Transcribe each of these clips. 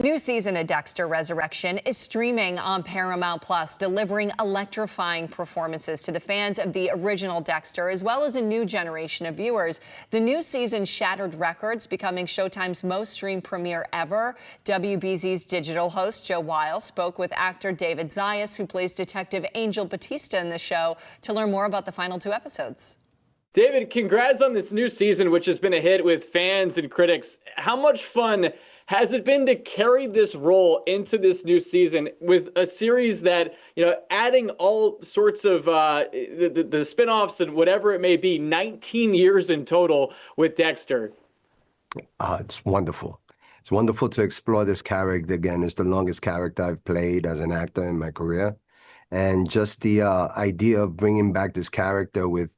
New season of Dexter Resurrection is streaming on Paramount Plus, delivering electrifying performances to the fans of the original Dexter, as well as a new generation of viewers. The new season shattered records, becoming Showtime's most streamed premiere ever. WBZ's digital host, Weil, spoke with actor David Zayas, who plays Detective Angel Batista in the show, to learn more about the final 2 episodes. David, congrats on this new season, which has been a hit with fans and critics. How much fun has it been to carry this role into this new season with a series that, adding all sorts of the spinoffs and whatever it may be, 19 years in total with Dexter? It's wonderful. It's wonderful to explore this character again. It's the longest character I've played as an actor in my career. And just the idea of bringing back this character with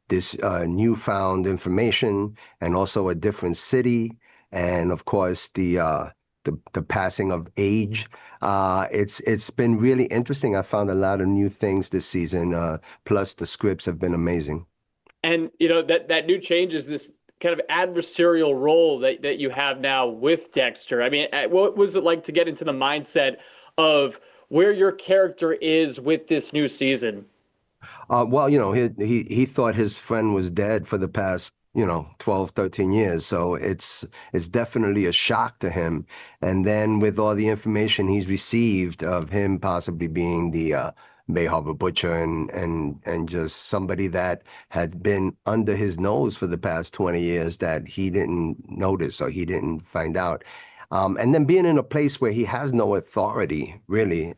this newfound information and also a different city. And of course, the passing of age. It's been really interesting. I found a lot of new things this season. Plus, the scripts have been amazing. And that new change is this kind of adversarial role that you have now with Dexter. I mean, what was it like to get into the mindset of where your character is with this new season? Well, he thought his friend was dead for the past 12, 13 years. So it's definitely a shock to him. And then with all the information he's received of him possibly being the Bay Harbor Butcher and just somebody that had been under his nose for the past 20 years that he didn't notice or he didn't find out. And then being in a place where he has no authority, really.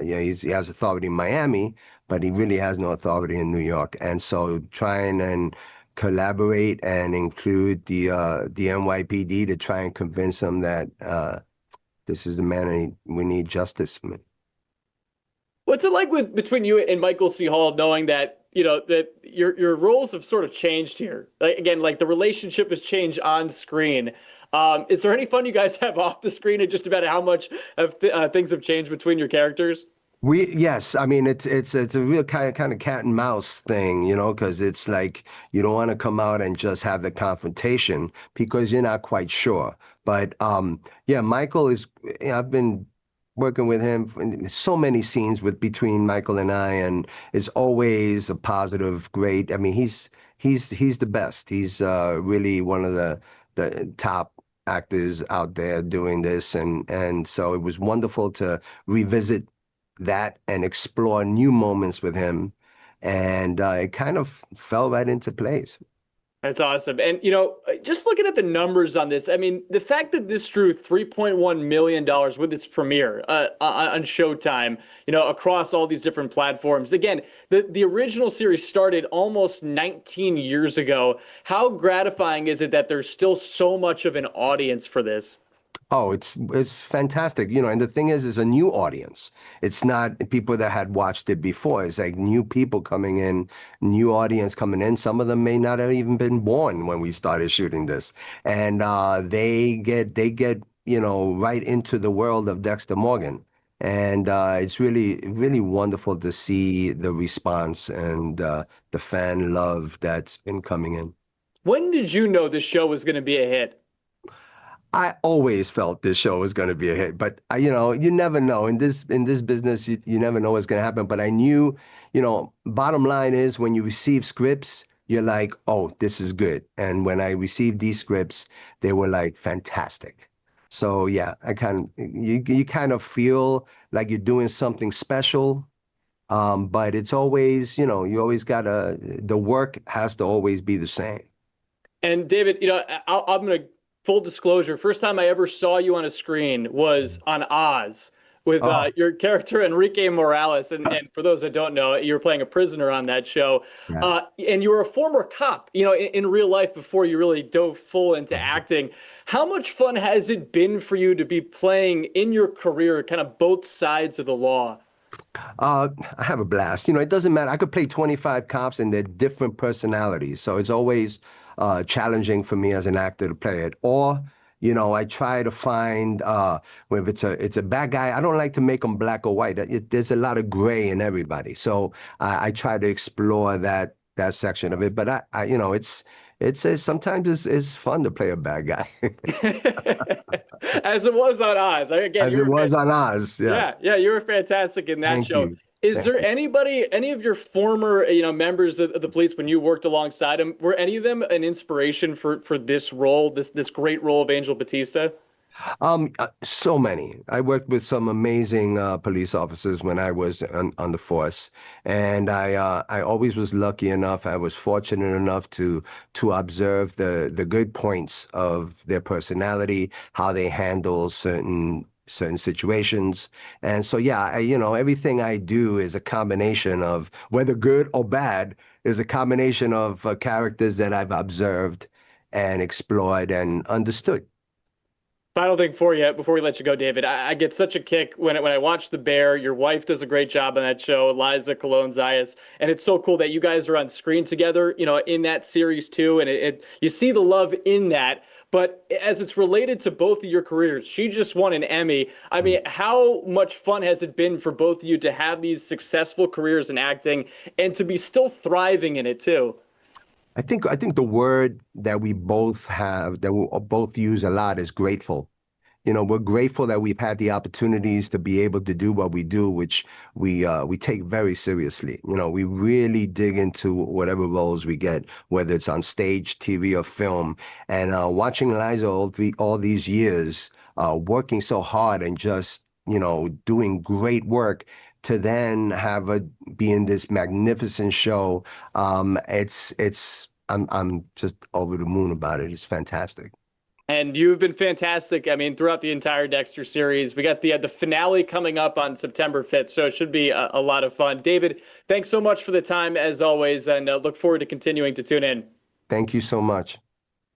He has authority in Miami, but he really has no authority in New York. And so trying and collaborate and include the NYPD to try and convince them that this is the man we need justice from. What's it like between you and Michael C. Hall, knowing that that your roles have sort of changed here? Like the relationship has changed on screen. Is there any fun you guys have off the screen, and just about how much of things have changed between your characters? Yes, I mean it's a real kind of cat and mouse thing, because it's like you don't want to come out and just have the confrontation because you're not quite sure. But Michael is. I've been working with him in so many scenes between Michael and I, and it's always a positive, great. I mean, he's the best. He's really one of the top actors out there doing this, and so it was wonderful to revisit that and explore new moments with him, and it kind of fell right into place. That's awesome. And just looking at the numbers on this, I mean, the fact that this drew $3.1 million with its premiere on Showtime, across all these different platforms. Again, the original series started almost 19 years ago. How gratifying is it that there's still so much of an audience for this? Oh, it's fantastic. And the thing is, it's a new audience. It's not people that had watched it before. It's like new people coming in, new audience coming in. Some of them may not have even been born when we started shooting this. And they get right into the world of Dexter Morgan. And it's really, really wonderful to see the response and the fan love that's been coming in. When did you know this show was going to be a hit? I always felt this show was going to be a hit, but you never know. In this business, you never know what's going to happen. But I knew, bottom line is when you receive scripts, you're like, oh, this is good. And when I received these scripts, they were like fantastic. So yeah, you kind of feel like you're doing something special. But it's always, you always the work has to always be the same. And David, I'm going to full disclosure, first time I ever saw you on a screen was on Oz with your character Enrique Morales. And for those that don't know, you were playing a prisoner on that show. Yeah. And you were a former cop, in real life before you really dove full into acting. How much fun has it been for you to be playing in your career kind of both sides of the law? I have a blast. It doesn't matter. I could play 25 cops and they're different personalities. So it's always challenging for me as an actor to play it. Or, I try to find if it's a bad guy, I don't like to make them black or white. There's a lot of gray in everybody. So I try to explore that section of it. But I it's Sometimes it's fun to play a bad guy, As it was on Oz. Again, as you it were was on Oz. Yes. yeah, you were fantastic in that Thank show. you. Is Thank there anybody, any of your former, members of the police when you worked alongside him, were any of them an inspiration for this role, this great role of Angel Batista? So many. I worked with some amazing police officers when I was on the force, and I always was lucky enough. I was fortunate enough to observe the good points of their personality, how they handle certain situations, and so yeah, everything I do is a combination of whether good or bad is a combination of characters that I've observed and explored and understood. Final thing for you before we let you go, David. I get such a kick when I watch The Bear. Your wife does a great job on that show, Liza Colon Zayas, and it's so cool that you guys are on screen together, in that series too. And you see the love in that. But as it's related to both of your careers, she just won an Emmy. I mean, how much fun has it been for both of you to have these successful careers in acting and to be still thriving in it too? I think the word that we both have, that we both use a lot, is grateful. We're grateful that we've had the opportunities to be able to do what we do, which we take very seriously. We really dig into whatever roles we get, whether it's on stage, TV, or film. And watching Liza all these years, working so hard and just doing great work, to then have her be in this magnificent show, I'm just over the moon about it. It's fantastic. And you've been fantastic. I mean, throughout the entire Dexter series, we got the finale coming up on September 5th, so it should be a lot of fun. David, thanks so much for the time as always, and look forward to continuing to tune in. Thank you so much.